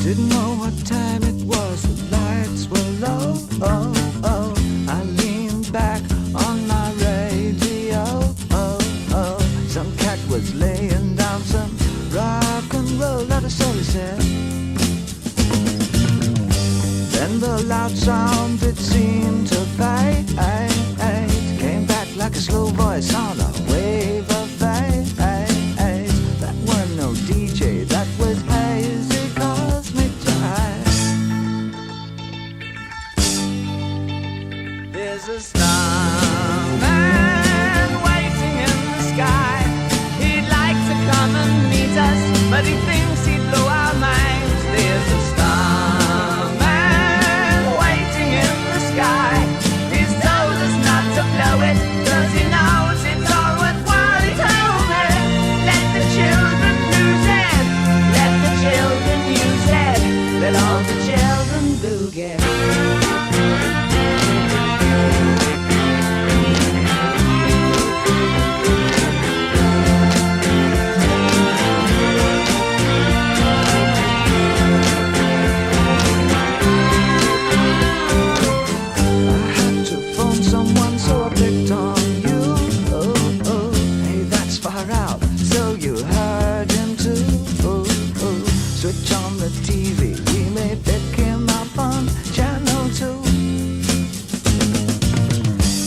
Didn't know what time it was, the lights were low. Oh, oh. I leaned back on my radio. Oh, oh. Some cat was laying down some rock and roll, that is all he said. Then the loud sound, it seemed to fade. Came back like a slow voice on a wave of fate. That weren't no DJ, that was hazy cosmic jive. There's a starman waiting in the sky. He'd like to come and meet us, but he thinks he'd blow our minds. There's a starman waiting in the sky. He's told us not to blow it, 'cause he knows it's all worthwhile. He told me, let the children lose it, let the children use it, let all the children boogie. Switch on the TV, we may pick him up on channel 2.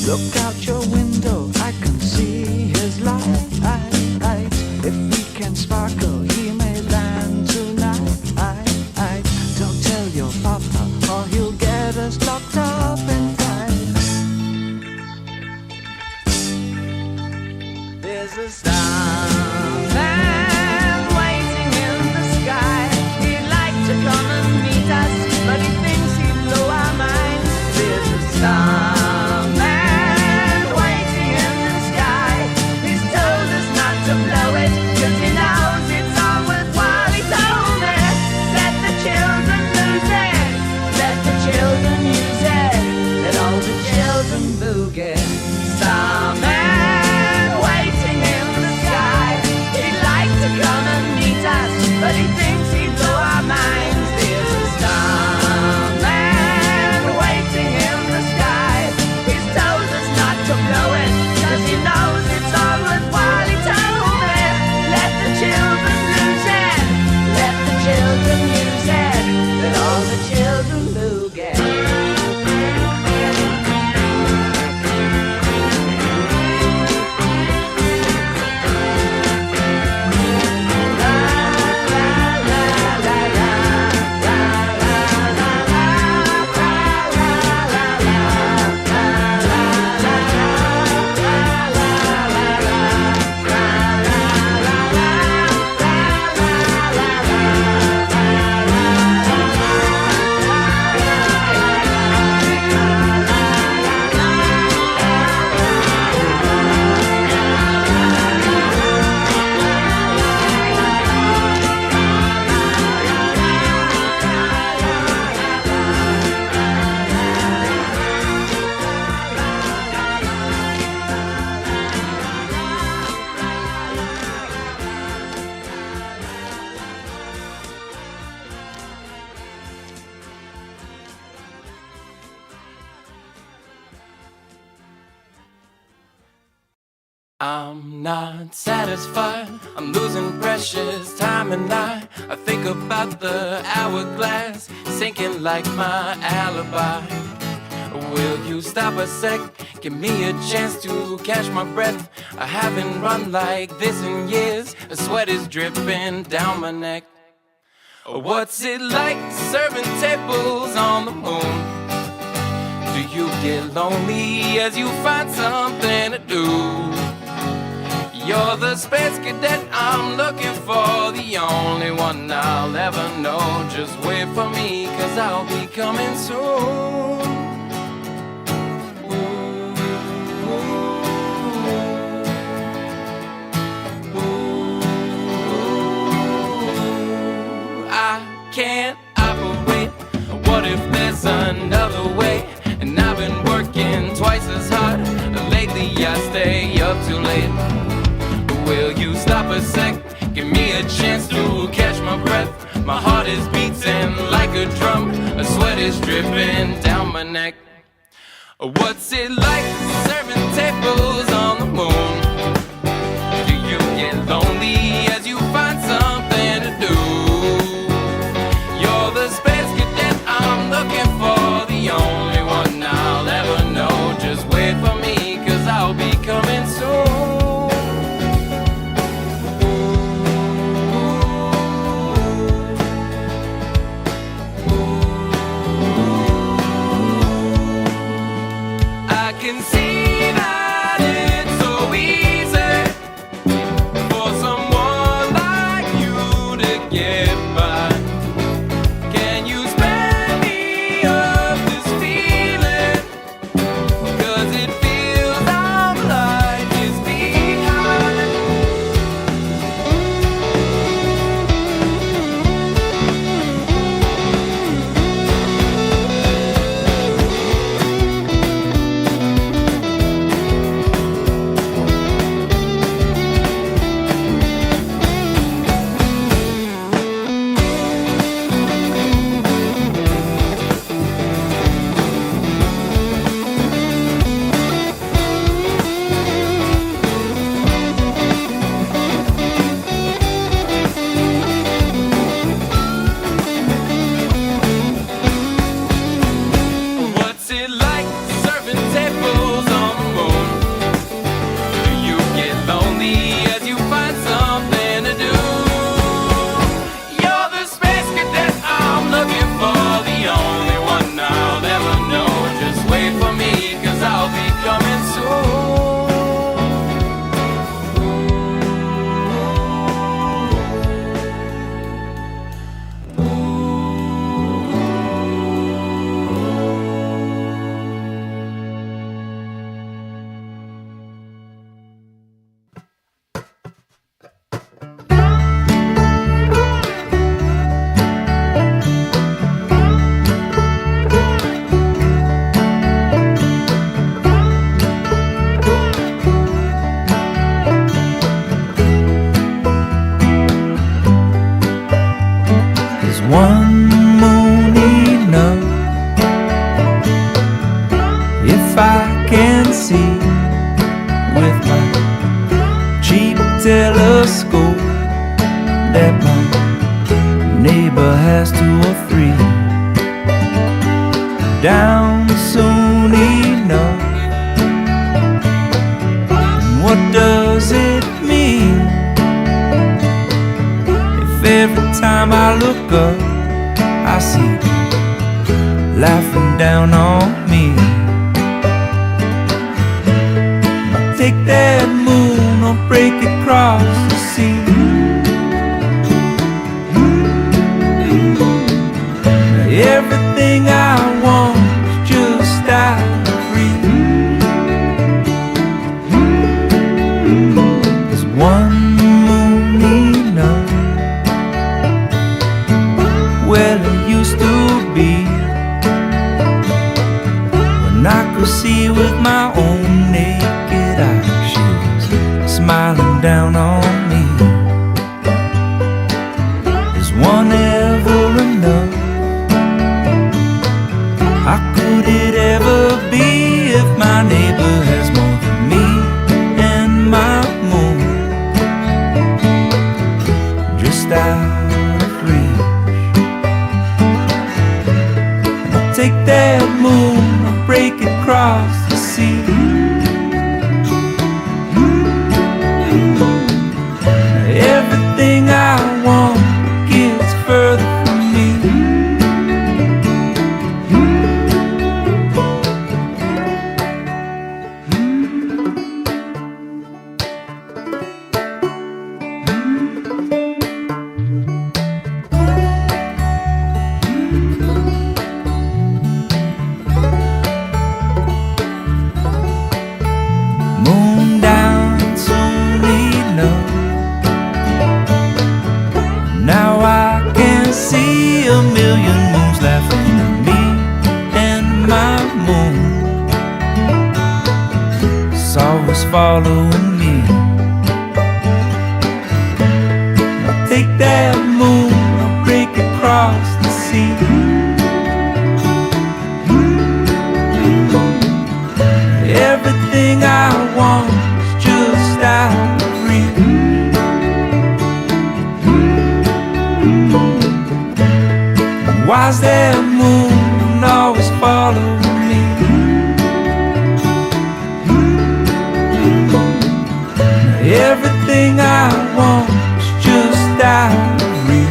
Look out your window, I can see his light. If we can sparkle, he may land tonight. Don't tell your papa, or he'll get us locked up in time. There's a starman waiting in the sky. He'd like to come and meet us, but he thinks he'd blow our minds. There's a starman waiting in the sky. He's told us not to blow it, 'cause he knows it's all worthwhile. He told me, let the children lose it, let the children use it, let all the children boogie. Starman waiting in the sky. He'd like to come and meet us, but he thinks he'd blow our minds. There's a starman waiting in the sky. He's told us not to blow it, 'cause he knows it's all worthwhile. He told me, let the children lose it, let the children use it, let all the children boogie. I'm not satisfied, I'm losing precious time, and I think about the hourglass sinking like my alibi. Will you stop a sec, give me a chance to catch my breath? I haven't run like this in years, the sweat is dripping down my neck. What's it like serving tables on the moon? Do you get lonely as you find something to do? You're the space cadet I'm looking for, the only one I'll ever know. Just wait for me, 'cause I'll be coming soon. I can't operate. What if there's another way? And I've been working twice as hard. Lately I stay up too late. Will you stop a sec? Give me a chance to catch my breath. My heart is beating like a drum, a sweat is dripping down my neck. What's it like serving tables on the moon? Do you get lonely as you find something to do? You're the space cadet I'm looking for, the only one I'll ever know. Just wait for me, 'cause I'll be coming soon. I can see that it's so easy for someone like you to get by. Can you spare me of this feeling? 'Cause it feels our life is behind. What's it like serving tables on the moon? Do you get lonely as you find something to do? You're the space cadet I'm looking for, the only one I'll ever know. Just wait for me, 'cause I'll be coming soon. Is one moon enough? If I can see with my cheap telescope that my neighbor has two or three, down soon enough. And what does it mean if every time I look up I see laughing down on me? I'll take that moon, I'll break it across the sea. Everything I want is just out free. Is one moon enough? Well, it used to be when I could see with my own naked eyes. She was smiling down on me. Is one ever enough? How could it ever be if my neighbor has more than me and my moon just out of reach? I'll take that moon, I'll break it across the sea. Everything I want gets further from me. Moon down soon enough. Now I can see a million moons laughing at me and my moon. It's always following me. I'll take that moon, I'll break it see. Everything I want's just out of reach. Why's that moon always following me? Everything I want's just out of reach.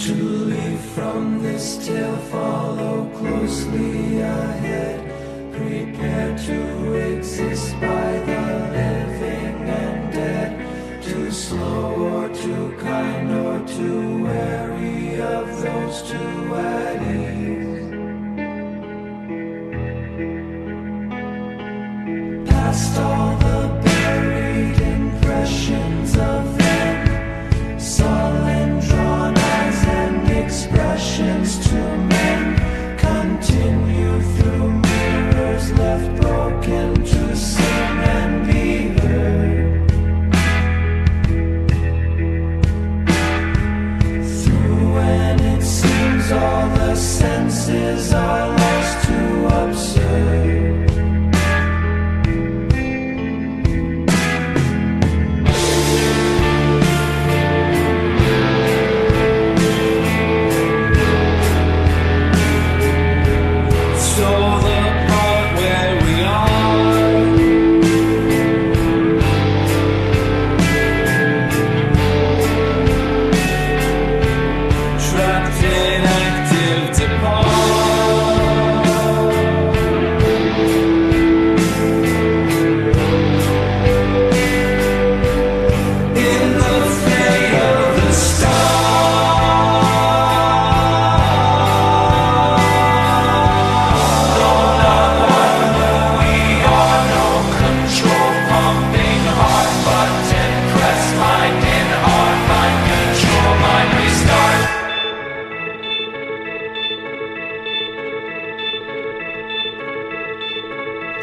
To leave from this tale, follow closely ahead. Prepare to exist by the living and dead. Too slow or too kind or too wary of those two at ease. Past all the buried impressions of them, sullen drawn eyes and expressions to men, continue through mirrors left broken to sing and be heard. Through when it seems all the senses are lost to absurd.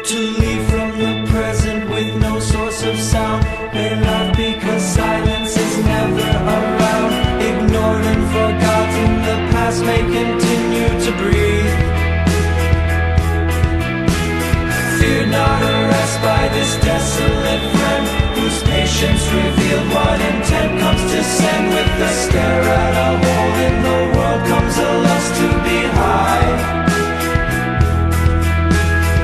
To leave from the present with no source of sound. They laugh because silence is never around. Ignored and forgotten, the past may continue to breathe. Fear not arrest by this desolate friend, whose patience revealed what intent comes to send. With the stare at a hole in the world comes a lust to be high.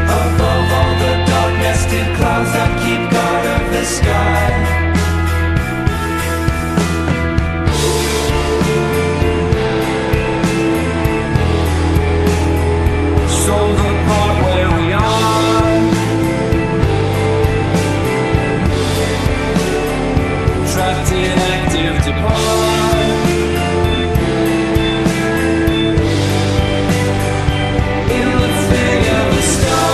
Above all the dark nested clouds that keep guard of the sky. So the part where we are, trapped in active depart. In the fig of the star.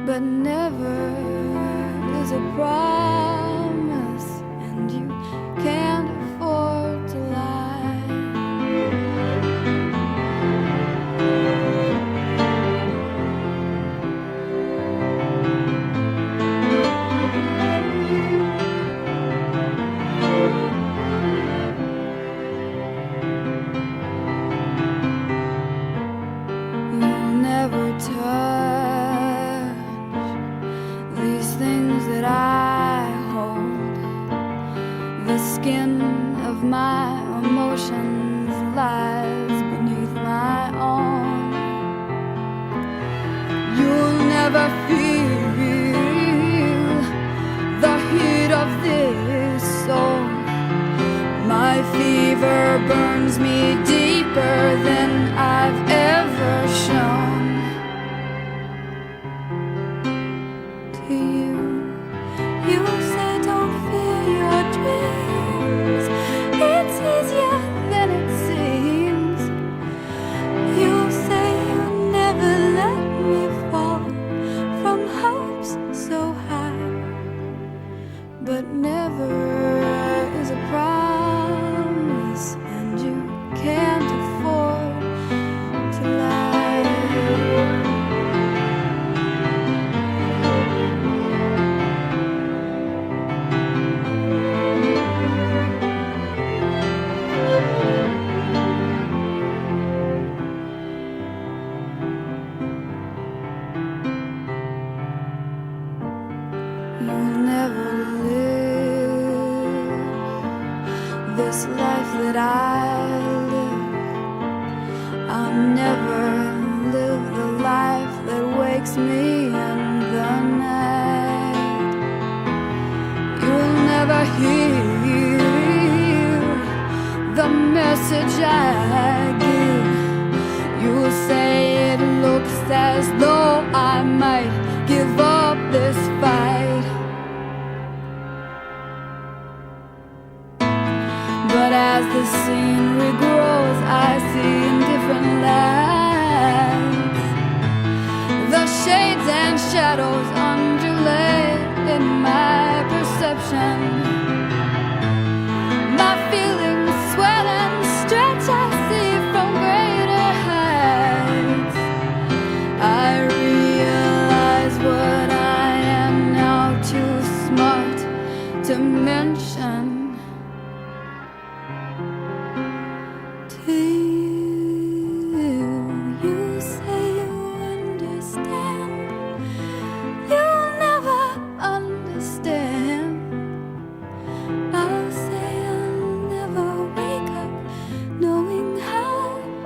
but never The skin of my emotions lies beneath my own. You'll never feel the heat of this soul. My fever burns me deeper than I've ever shown. To you, you say don't fear your dreams. It's easier than it seems. You say you'll never let me fall from hopes so high, but never is a promise, and you can't afford to lie. You'll never live this life that I live. I'll never live the life that wakes me in the night. You'll never hear the message I give. You'll say it looks as though I might give up this fight. But as the scenery grows, I see in different lights. The shades and shadows undulate in my perception. My feelings swell and stretch, I see from greater heights. I realize what I am now too smart to mention. To you, you say you understand. You'll never understand. I'll say I'll never wake up knowing how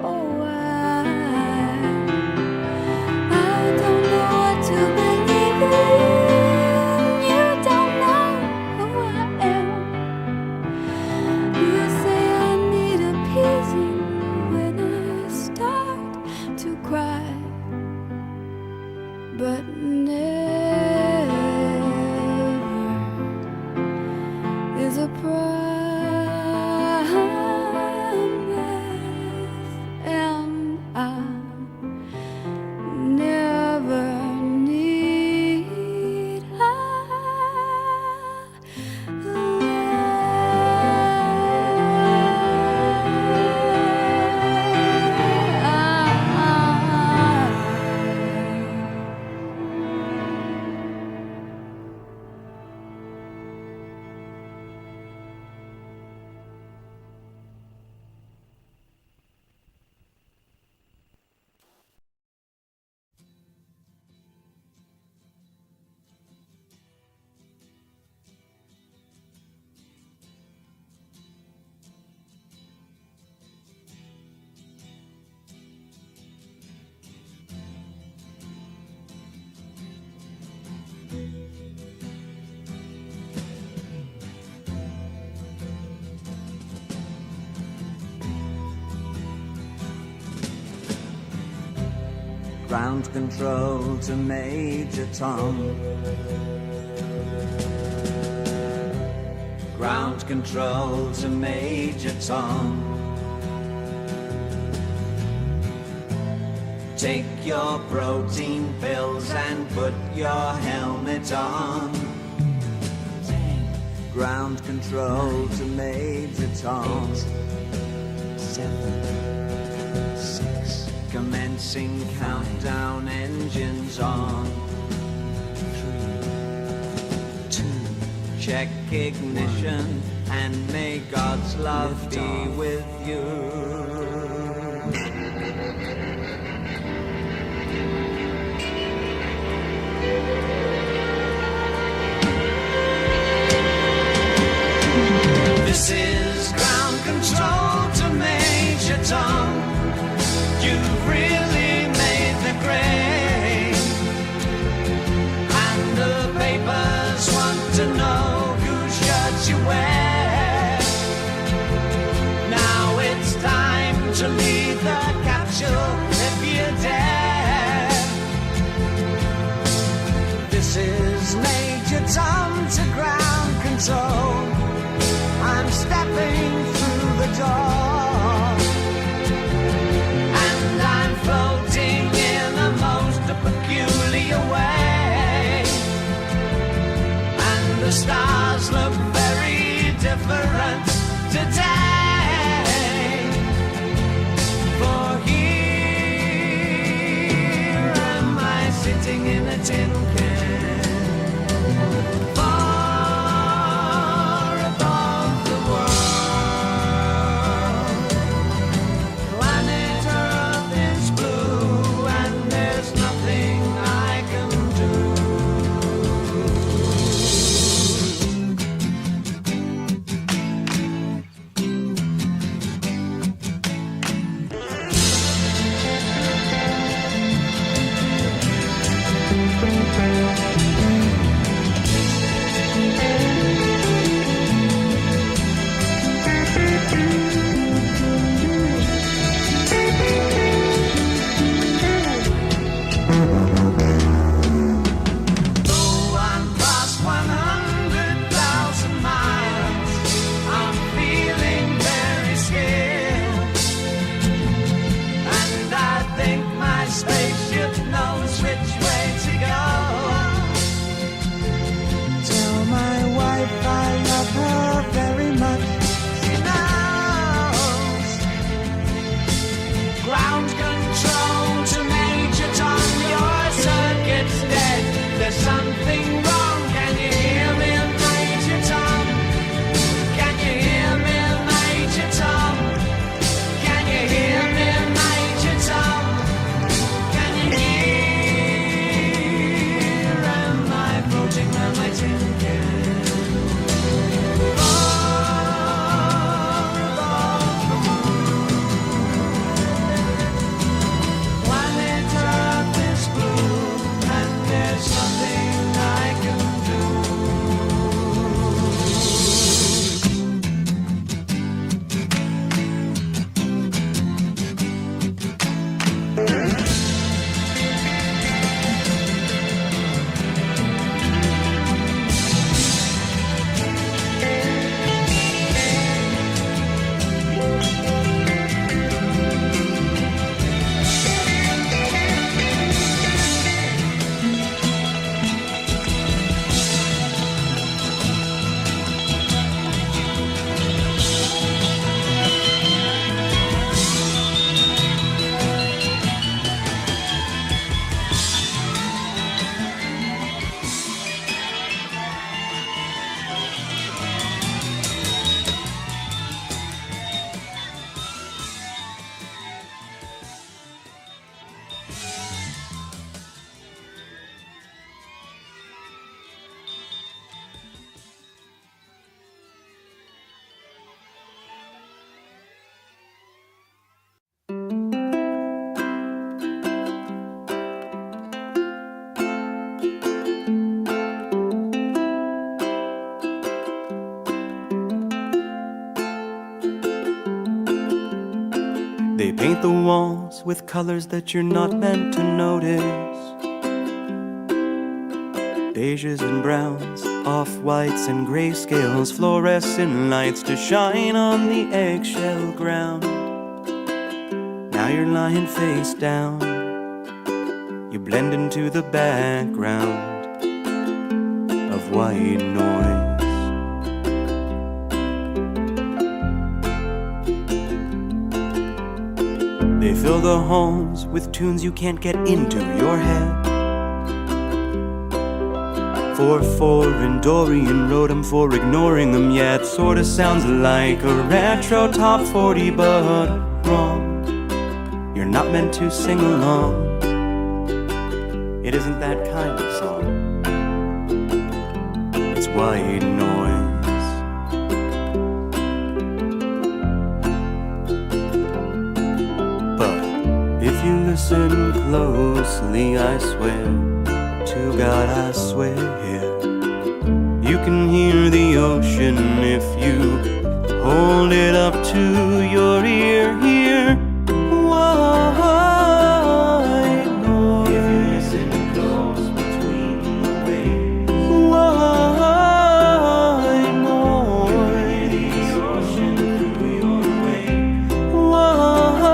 or why. I don't know what to believe in. You don't know who I am. You say I need appeasing when I start to cry, but never is a promise, and I never need Ground control to Major Tom. Ground control to Major Tom. Take your protein pills and put your helmet on. Ground control to Major Tom. 8, 7, 6. Commencing countdown, engines on. 3, 2. Check ignition and may God's love be with you. clothes you wear. Now it's time to leave the capsule if you dare. This is Major Tom to ground control. I'm stepping through the door, and I'm floating in a most peculiar way, and the stars look very different today. For here am I sitting in a tin can, far above the world. Planet Earth is blue, and there's nothing I can do. Though I'm past 100,000 miles, I'm feeling very scared, and I think my spaceship knows which way to go. Tell my wife I love her very much. She knows. Ground control to Major Tom, your circuit's dead. There's something wrong. Can you hear me, Major Tom? Can you hear me, Major Tom? Can you hear me, Major Tom? Can you hear? Am I floating on my tin can? Far above the moon. Planet Earth is blue, and there's nothing I can do. They paint the walls with colors that you're not meant to notice. Beiges and browns, off-whites and grayscales, fluorescent lights to shine on the eggshell ground. Now you're lying face down, you blend into the background of white noise. They fill the halls with tunes you can't get into your head. 4/4 and Dorian wrote 'em for ignoring them, yet sorta sounds like a retro top 40, but wrong. You're not meant to sing along. It isn't that kind of song. It's white noise. If you listen closely, I swear, to God I swear, you can hear the ocean if you hold it up to your ear here. White noise. If you listen close between the waves. White noise. The ocean through your wake. White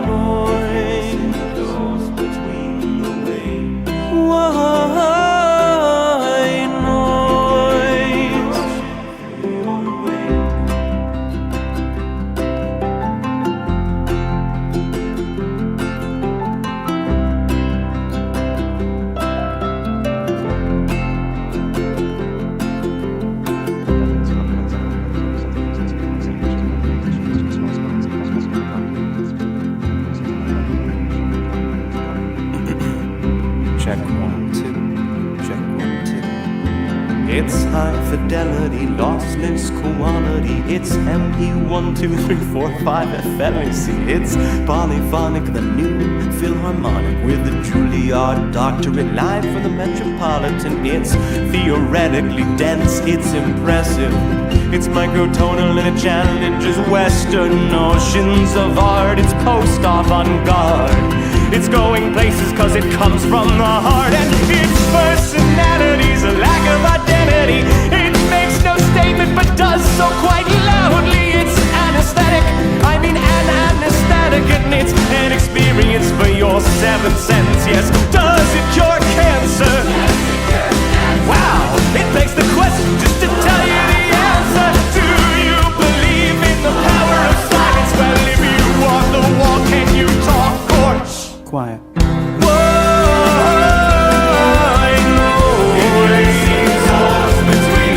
noise. Close between the waves. White noise. Check 1, 2, check 1, 2. It's high fidelity, lossless quality. It's MP1, 2, 3, 4, 5 FMC. It's polyphonic, the new Philharmonic with the Juilliard doctorate live from the Metropolitan. It's theoretically dense, it's impressive. It's microtonal and it challenges Western notions of art. It's post-avant-garde. It's going places cause it comes from the heart. And its personality's a lack of identity. It makes no statement but does so quite loudly. It's anesthetic, I mean an anesthetic. And it's an experience for your seventh sense. Yes, does it cure cancer? Wow, it begs the question just to tell you the answer. Do you believe in the power of silence? Well, if you walk the walk, can you talk or quiet? Whoa, I know. Between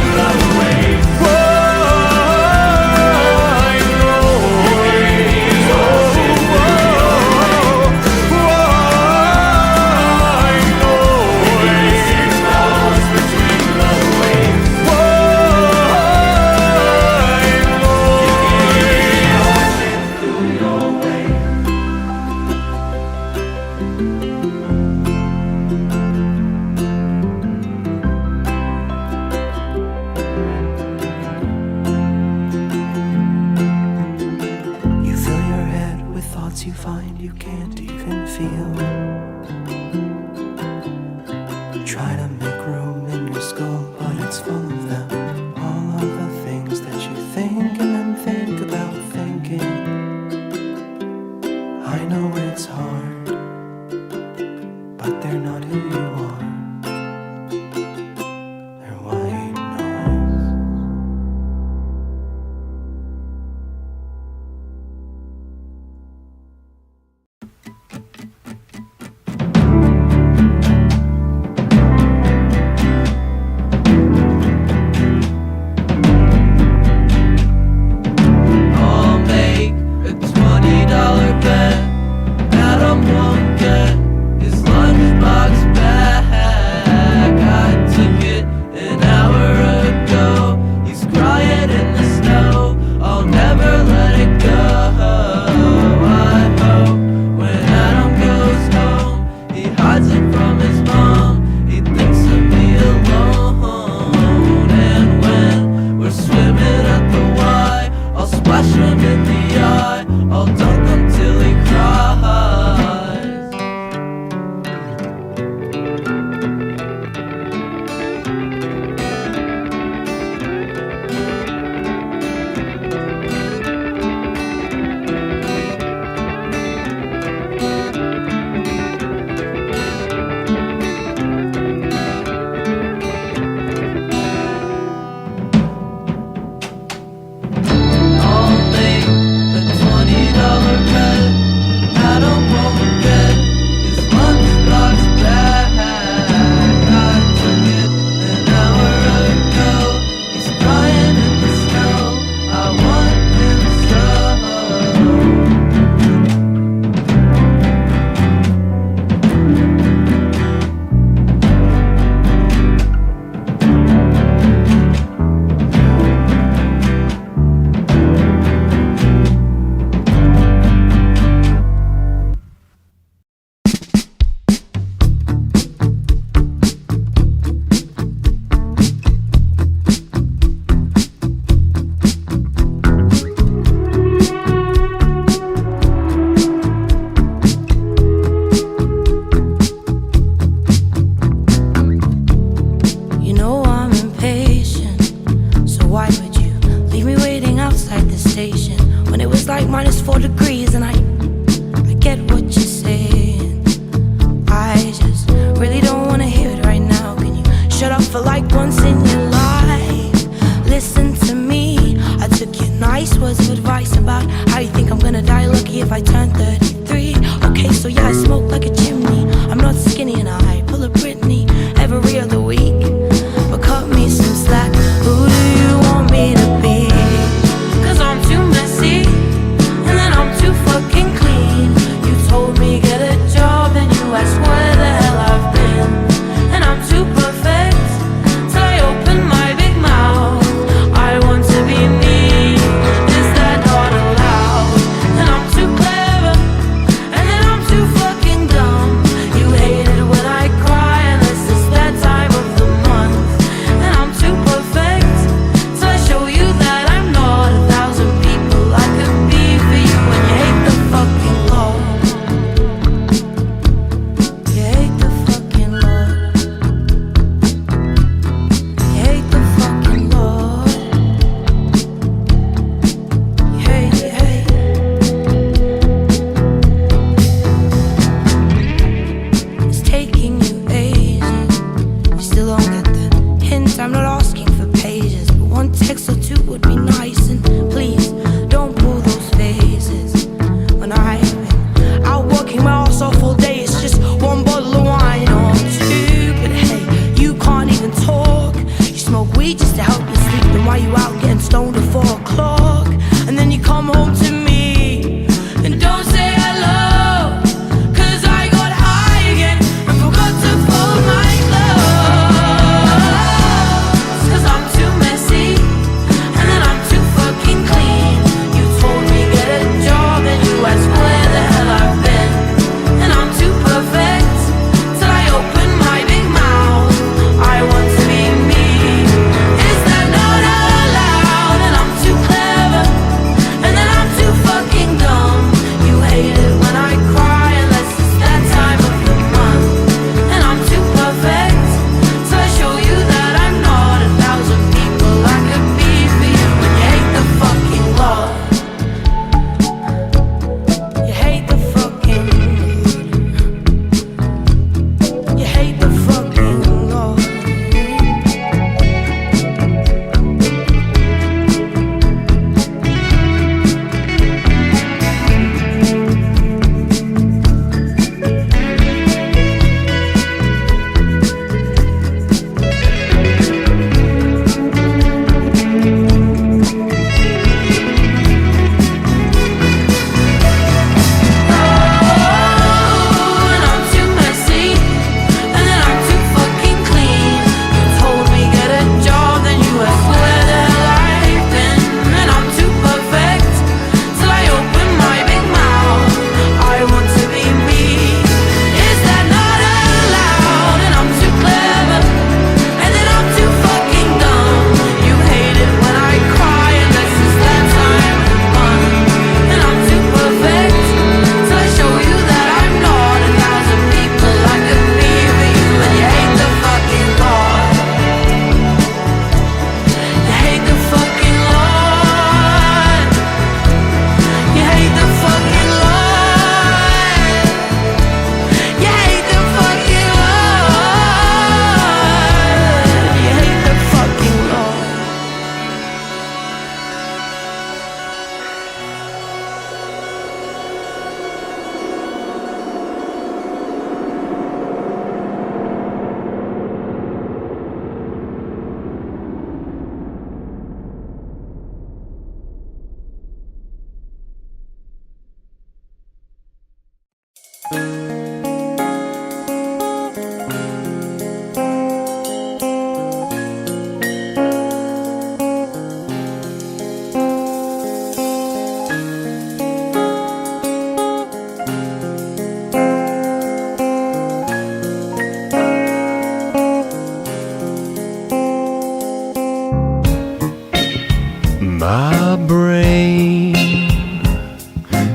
My brain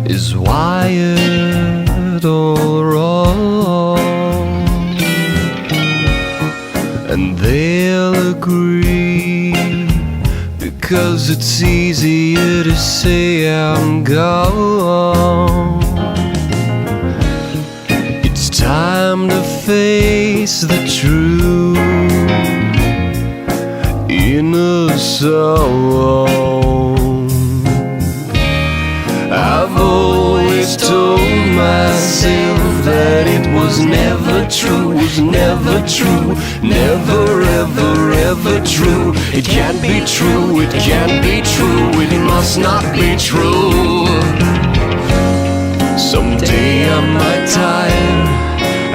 is wired all wrong, and they'll agree, because it's easier to say I'm gone. It's time to face the truth in a song. I've always told myself that it was never true, was never true, never ever ever true. It can't be true, it can't be true, it must not be true. Someday I might tire,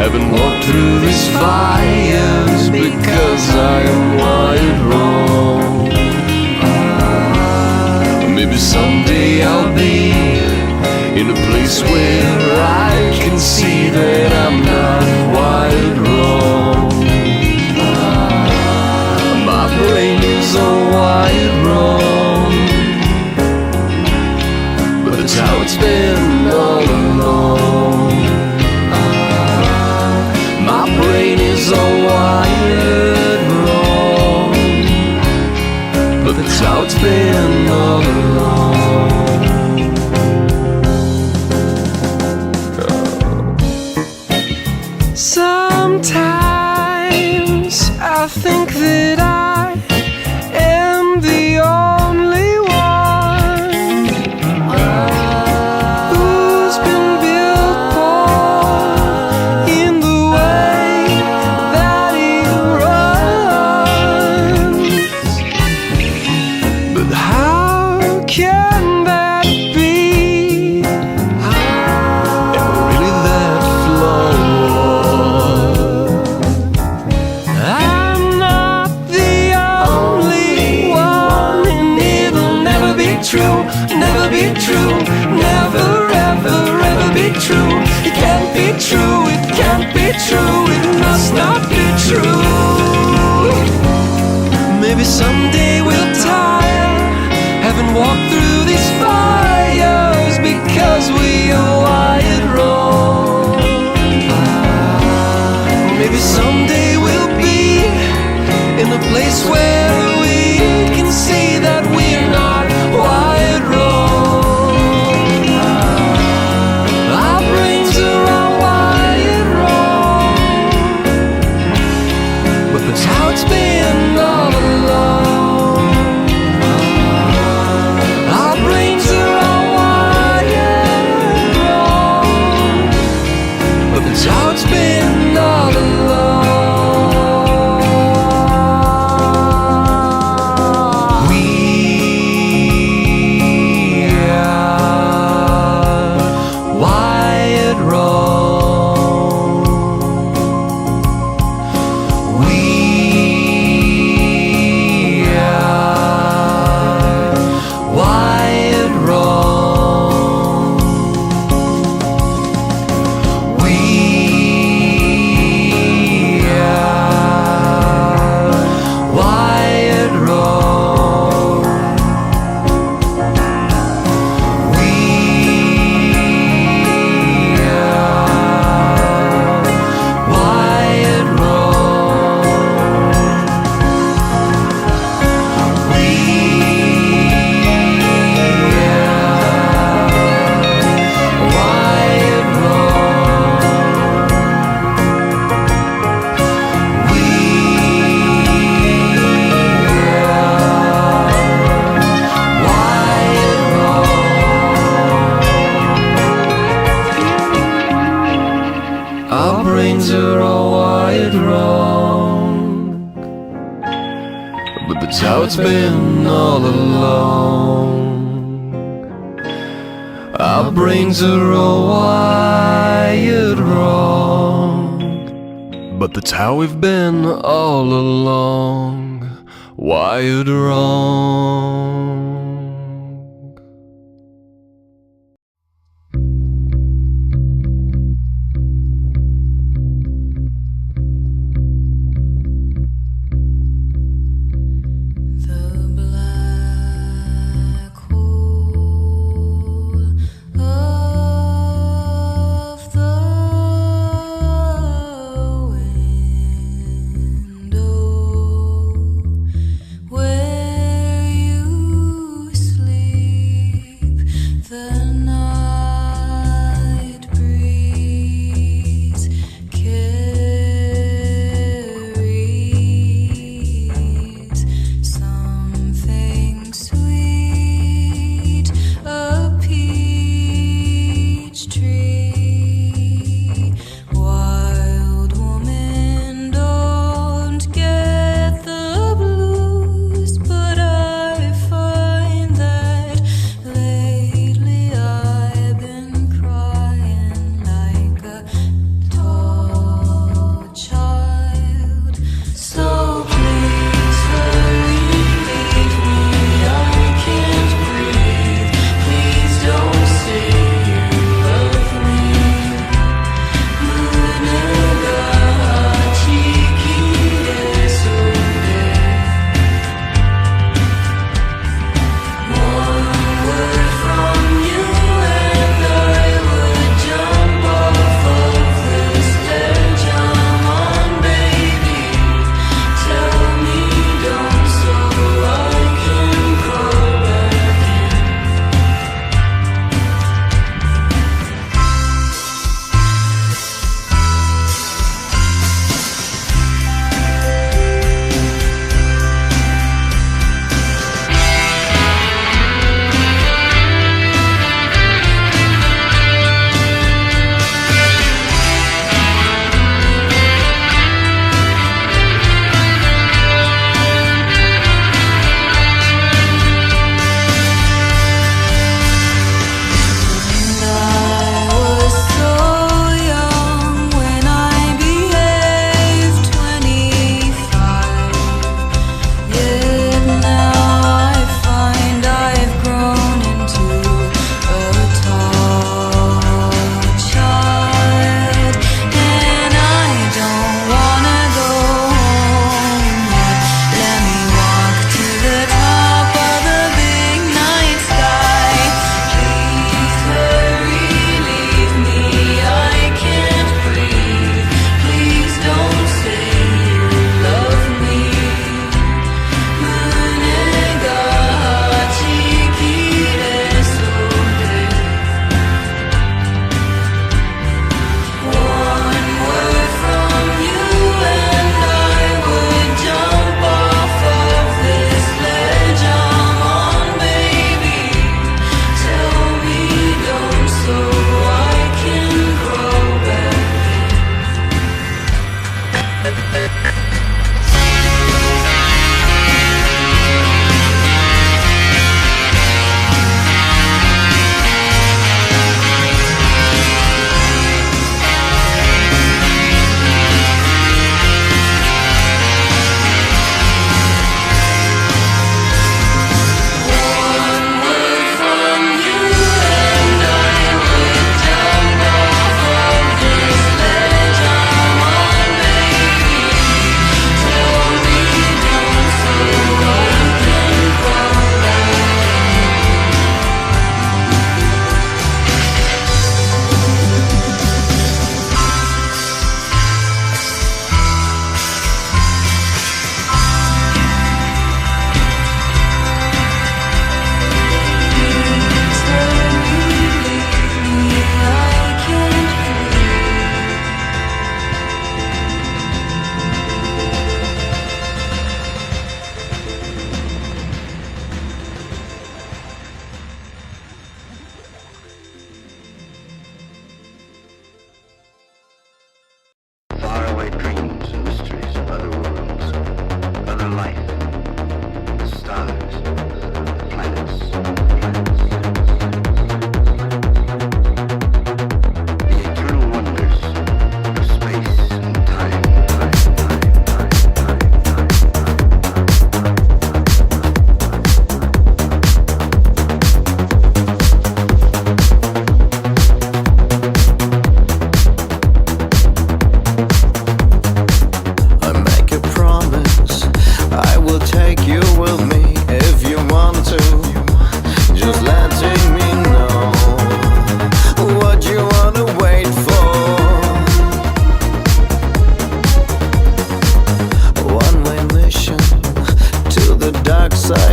having walked through these fires, because I am wired wrong. Maybe someday I'll be in a place where I can see that I'm not wired wrong. My brain is all wired wrong, but that's how it's been all along. My brain is all wired wrong, but that's how it's been all along. Sometimes I think that I am the only one who's been built poor in the way that it runs. But how can that be? Am I really that flawed? I'm not the only one, and it'll never be true, never be true, never ever ever be true. It can't be true, it can't be true, it must not be true. Maybe someday we'll tire, having walked through these fires, because we are wired wrong. Maybe someday we'll be in a place where we can see that we're not wired wrong. Our brains are all wired wrong, but that's how it's been all along. Our brains are all wired wrong, but that's how it's been all along. We are wired wrong. We are wired wrong. We are wired wrong. We are wired wrong. We Our brains are all wired wrong, but that's how it's been all along. Our brains are all wired wrong, but that's how we've been all along. Wired wrong. The blind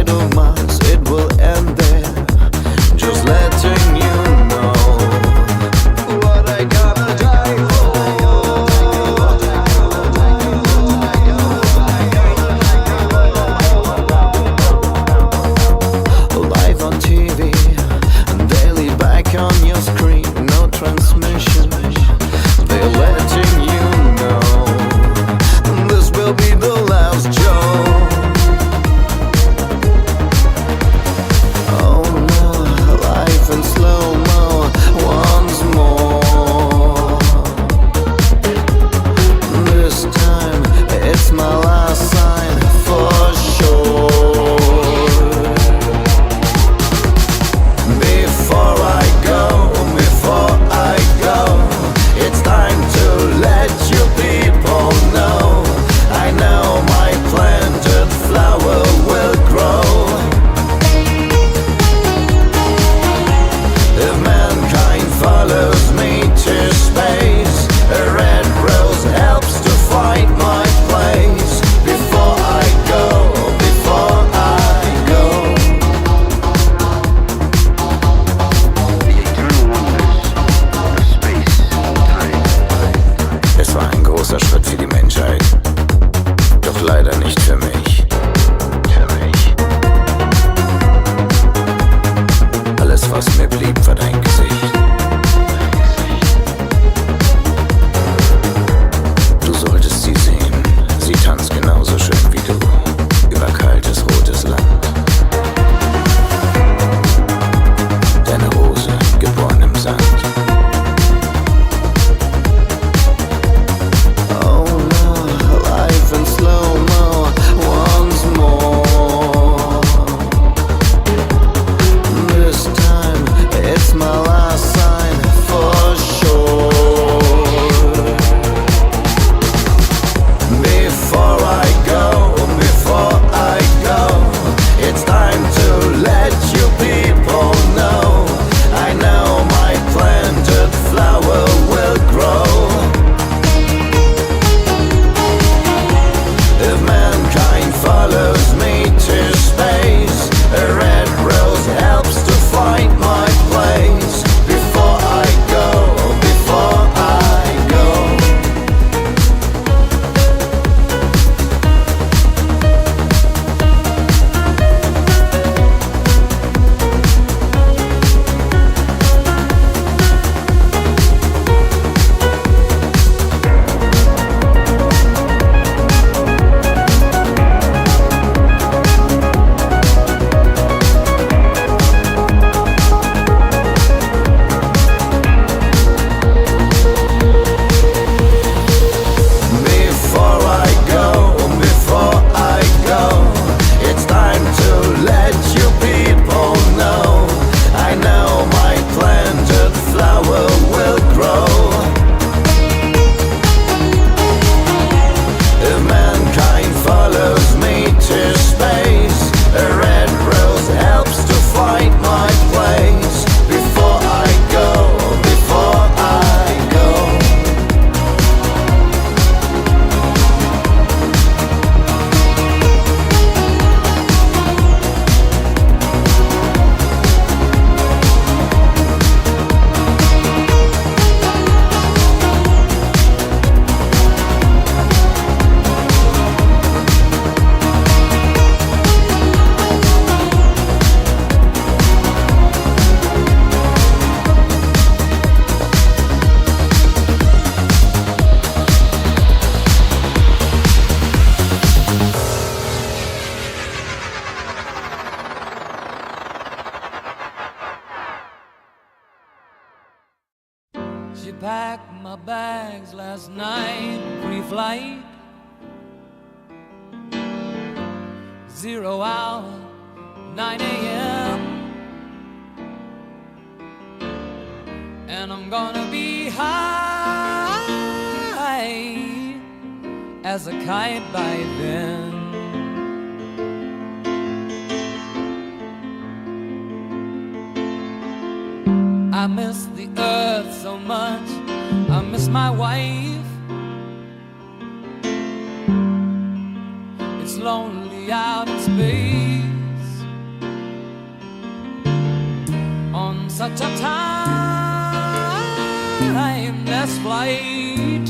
of Mars, it will end there. Just letting you know what I gotta die for. Live on TV, daily back on your screen, no transmission. They're letting you know this will be the last show. Oh no, life in slow-mo once more. This time it's my last sign for sure. Before I go, it's time to let you people know. I know my planted flower will grow. If mankind follows me to space, a red rose helps to find my place. Before I go, es war ein großer Schritt für die Menschheit, doch leider nicht für mich. Alles, was mir blieb, war dein Gesicht. Du solltest sie sehen, sie tanzt genauso schön wie du, über kaltes, rotes Land. Deine Rose, geboren im Sand. Oh no, life in slow-mo once more. This time it's my last sign for sure. Before I go, it's time to let you people know. I know my planted flower will grow. If mankind follows me to space, a red rose helps to find my place. Before I go. She packed my bags last night, pre-flight, 0 hour, 9 a.m. And I'm gonna be high as a kite by then. I miss the earth so much, I miss my wife. It's lonely out in space. such a timeless flight.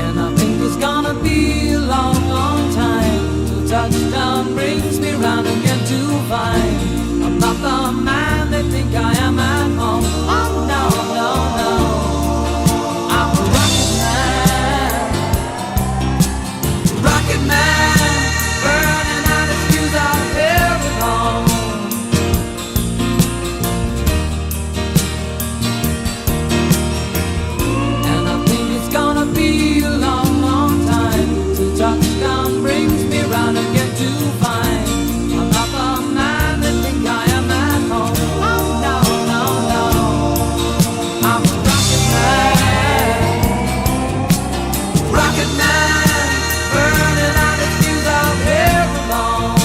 And I think it's gonna be a long, long time till touchdown brings me round again to find I'm not the man they think I am at home. Oh no, no, no, I'm a rocket man. Rocket man, burning out his fuse out here alone. And I think it's gonna be a long, long time till touchdown brings me round again to find I'm not the man they think I am at home. Oh no, no, no, I'm a rocket man. Rocket man, burning out his fuse out here alone.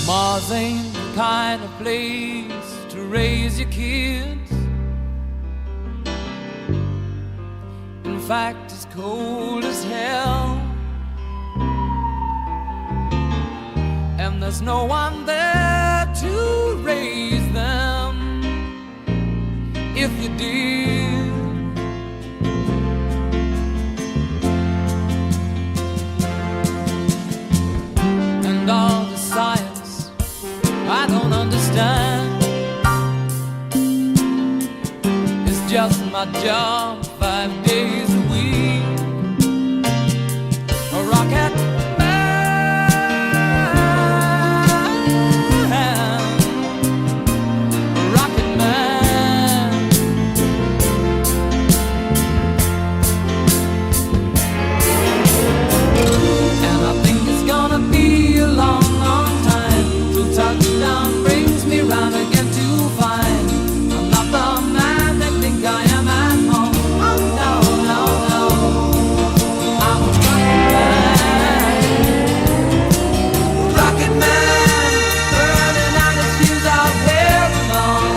Mars ain't the kind of place to raise your kids. In fact, it's cold as hell, and there's no one there to raise them if you did. And all the science I don't understand, it's just my job 5 days a week. A rocket man, a rocket man. And I think it's gonna be a long, long time till touchdown brings me round again to find I'm not the man they think I am at home. Oh no, no, no, I'm a rocket man, burning out his fuse out here alone.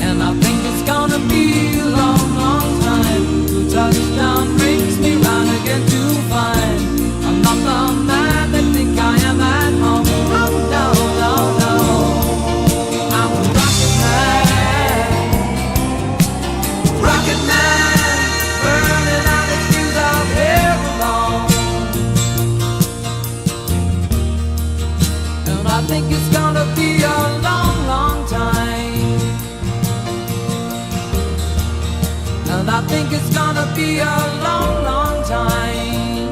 And I think it's gonna be a long, long time till touchdown brings me round again to find I'm not the man they think I am at home. Oh no, no, no, I'm a rocket man. Rocket man, burning out his fuse out here alone. And I think it's gonna be a long, long time. And I think it's gonna be a long, long time.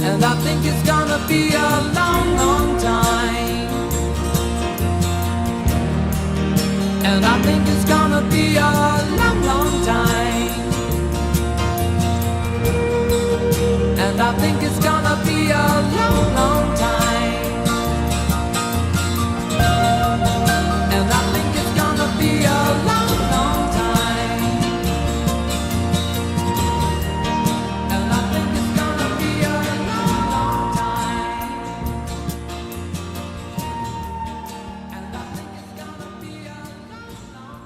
And I think it's gonna be a long, long time. And I think it's gonna be a long, long time. And I think it's gonna be a long, long time. And I think it's gonna be a long, long time. And I think it's gonna be a long, long time. And I think it's gonna be a long, long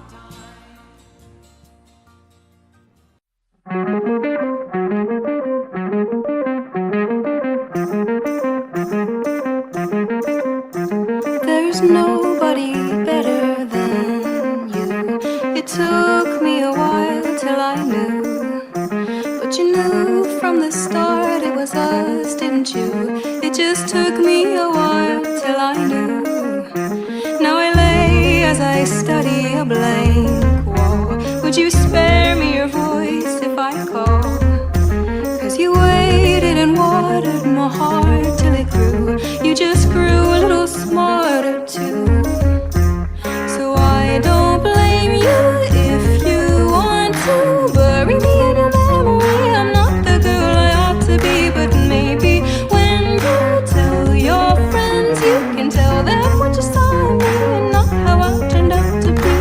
There's nobody better than you. It took me a while till I knew, but you knew from the start it was us, didn't you? It just took me a while till I knew. Now I lay as I study a blank wall. Would you spare me your voice if I call? 'Cause you waited and watered my heart till it grew. You just grew a little smarter too. So I don't blame you if you want to bury me in your memory. I'm not the girl I ought to be, but maybe when you tell your friends, you can tell them what you saw in me and not how I turned out to be.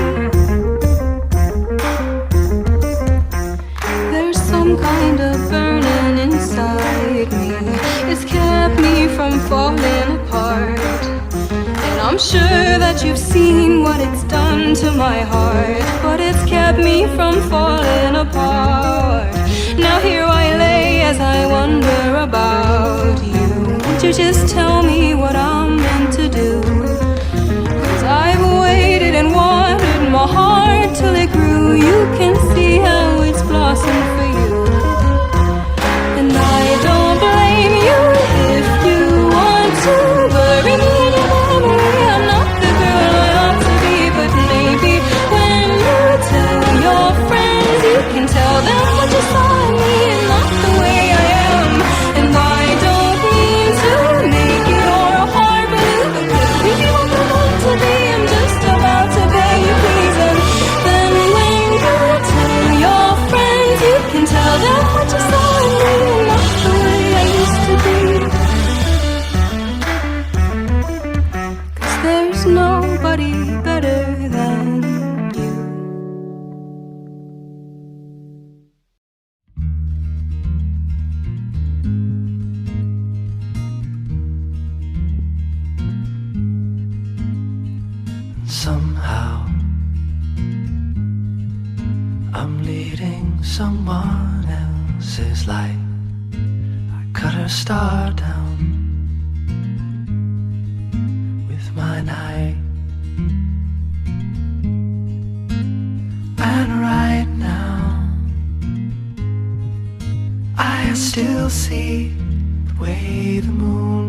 There's some kind of burning inside me. It's kept from falling apart. And I'm sure that you've seen what it's done to my heart, but it's kept me from falling apart. Now here I lay as I wonder about you. Would you just tell me what I'm meant to do? 'Cause I've waited and watered my heart till it grew. You can see how it's blossomed for you. And I don't blame you if you want to bury me in your memory. I'm not the girl I ought to be, but maybe when you tell your friends, you can tell them what you saw in me and not the way I am. And I don't mean to make your heart blue, but maybe you want to be. I'm just about to beg you, please. And then when you tell your friends, you can tell them what you saw in me and not the way I used to be. 'Cause there's nobody better than you. Somehow I'm leading someone else's life. I cut her star down with my knife. And right now I still see the way the moon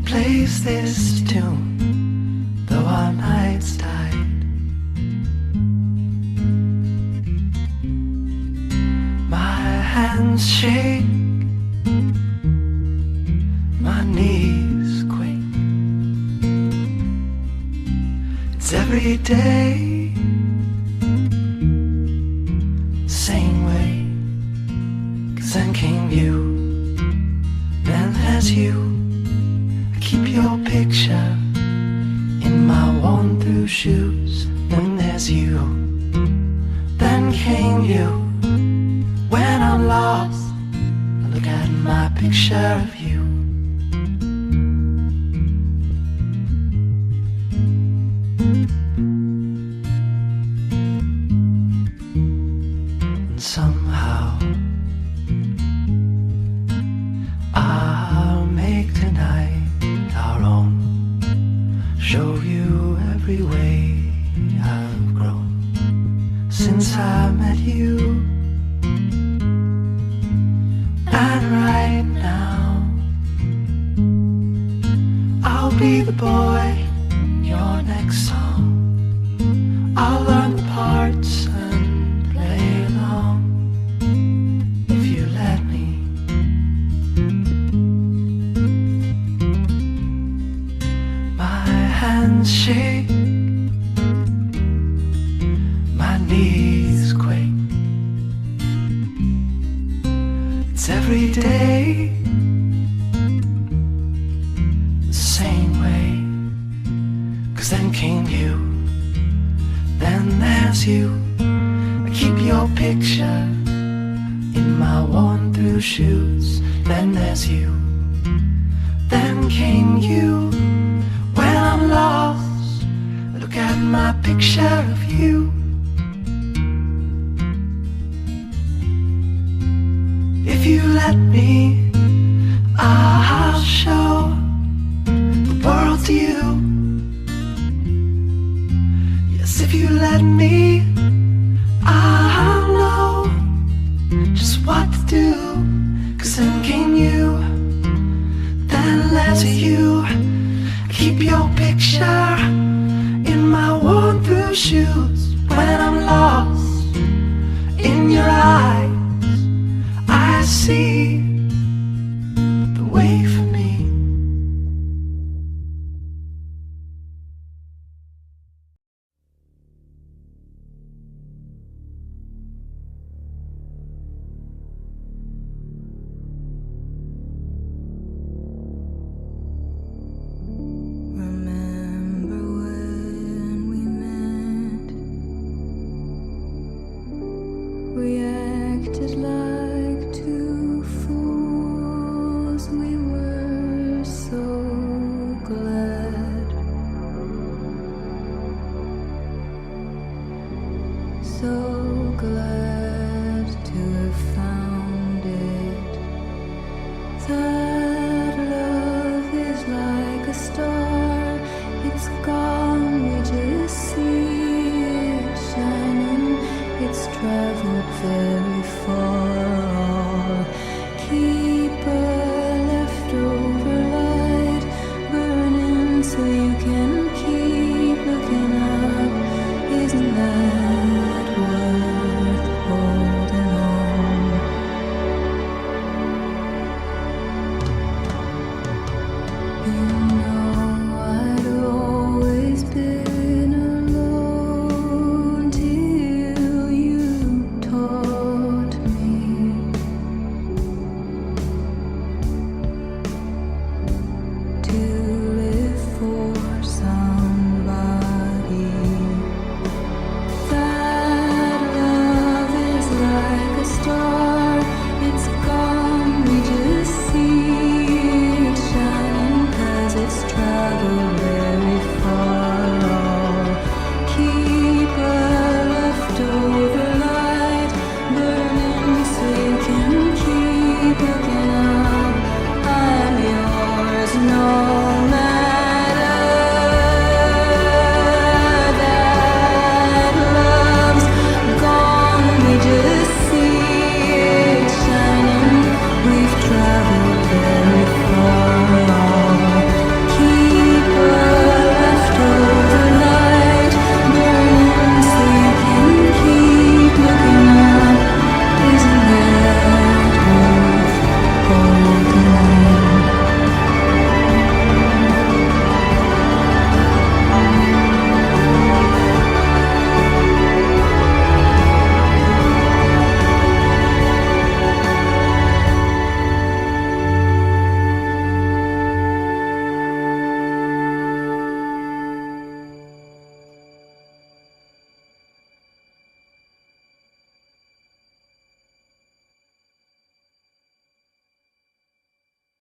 plays this tune, though our nights died. My hands shake, my knees quake. It's every day, same way. 'Cause then came you, then there's you. Keep your picture in my worn-through shoes. Then there's you. Then came you. When I'm lost, I look at my picture of you. And somehow I'll make tonight our own. Show you every way I've grown since I met you. And right now I'll be the boy in your next song. I'll learn the parts and play along if you let me. My hands shake, my knees quake. It's every day, the same way. 'Cause then came you, then there's you. I keep your picture in my worn-through shoes. Then there's you. Then came you. When I'm lost, I look at my picture of you. If you let me.